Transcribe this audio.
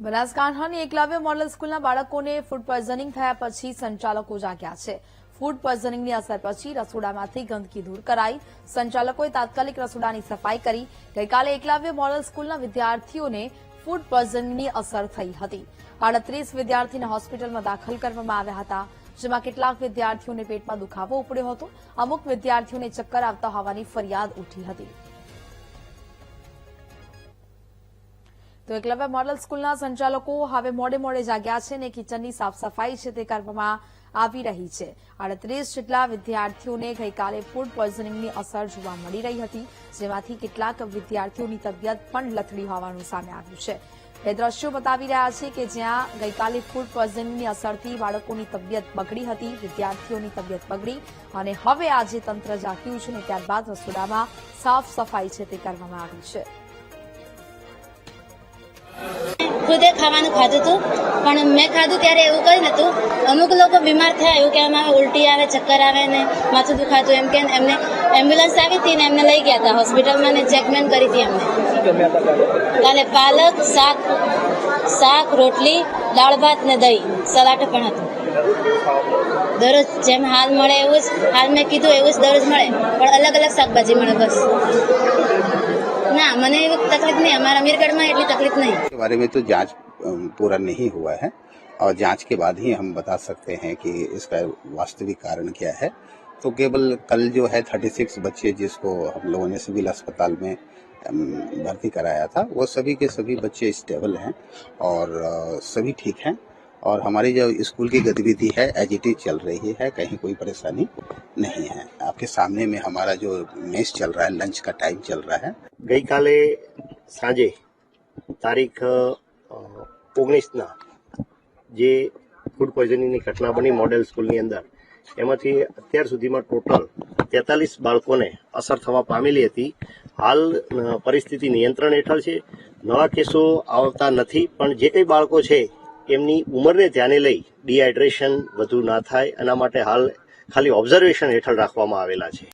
બનાસકાંઠાની Eklavya model સ્કૂલના બાળકોને food poisoning થયા પછી સંચાલકો જાગ્યા છે। ફૂડ પોઈઝનિંગની અસર પછી રસોડામાંથી ગંદકી દૂર કરાઈ। સંચાલકોએ તાત્કાલિક રસોડાની સફાઈ કરી। ગઈકાલે એકલવ્ય મોડલ સ્કૂલના વિદ્યાર્થીઓને ફૂડ પોઈઝનિંગની અસર થઈ હતી। 38 વિદ્યાર્થીને હોસ્પિટલમાં દાખલ કરવામાં આવ્યા હતા, જેમાં કેટલાક વિદ્યાર્થીઓને પેટમાં દુખાવો ઉપડ્યો હતો। અમુક વિદ્યાર્થીઓને ચક્કર આવતા હોવાની ફરિયાદ ઉઠી હતી। તો એકલવ્ય મોડલ સ્કૂલના સંચાલકો હવે મોડે જાગ્યા છે અને કિચનની સાફ સફાઈ છે તે કરવામાં આવી રહી છે। 38 જેટલા વિદ્યાર્થીઓને ગઈકાલે ફૂડ પોઈઝનિંગની અસર જોવા મળી રહી હતી, જેમાંથી કેટલાક વિદ્યાર્થીઓની તબિયત પણ લથડી હોવાનું સામે આવ્યું છે। એ દ્રશ્યો બતાવી રહ્યા છે કે જ્યાં ગઈકાલે ફૂડ પોઈઝનિંગની અસરથી બાળકોની તબિયત બગડી હતી, વિદ્યાર્થીઓની તબિયત બગડી અને હવે આજે તંત્ર જાગ્યું છે અને ત્યારબાદ રસોડામાં સાફ સફાઈ છે તે કરવામાં આવી છે। ખુદે ખાવાનું ખાધું હતું, પણ મેં ખાધું ત્યારે એવું કંઈ નતું। અમુક લોકો બીમાર થયા, એવું કહેવામાં આવે ઉલટી આવે, ચક્કર આવે ને માથું દુખાતું, એમ કે એમને એમ્બ્યુલન્સ આવી હતી ને એમને લઈ ગયા હતા હોસ્પિટલમાં ને ટ્રીટમેન્ટ કરી હતી એમને। કાલે પાલક શાક રોટલી દાળ ભાત ને દહીં સલાડ પણ હતું। દરરોજ જેમ હાલ મળે એવું જ, હાલ મેં કીધું એવું જ દરરોજ મળે, પણ અલગ અલગ શાકભાજી મળે બસ। ना मैंने तकलीफ नहीं, हमारा अमीरगढ़ में इतनी तकलीफ नहीं। के बारे में तो जांच पूरा नहीं हुआ है और जांच के बाद ही हम बता सकते हैं कि इसका वास्तविक कारण क्या है। तो केवल कल जो है 36 बच्चे जिसको हम लोगों ने सिविल अस्पताल में भर्ती कराया था, वो सभी के सभी बच्चे स्टेबल हैं और सभी ठीक हैं और हमारी जो स्कूल की गतिविधि है एज इट इज चल रही है, कहीं कोई परेशानी नहीं है। आपके सामने में हमारा जो मेस चल रहा है, लंच का टाइम चल रहा है। गई काले सांजे तारीख 19 જે ફૂડ પોઈઝનિંગની ઘટના બની મોડેલ સ્કૂલની અંદર, એમાંથી અત્યાર સુધીમાં ટોટલ 43 બાળકોને અસર થવા પામેલી હતી। હાલ પરિસ્થિતિ નિયંત્રણ હેઠળ છે, નવા કેસો આવતા નથી, પણ જે કંઈ બાળકો છે એમની ઉંમરને ધ્યાને લઈ ડિહાઇડ્રેશન વધુ ના થાય એના માટે હાલ ખાલી ઓબ્ઝર્વેશન હેઠળ રાખવામાં આવેલા છે।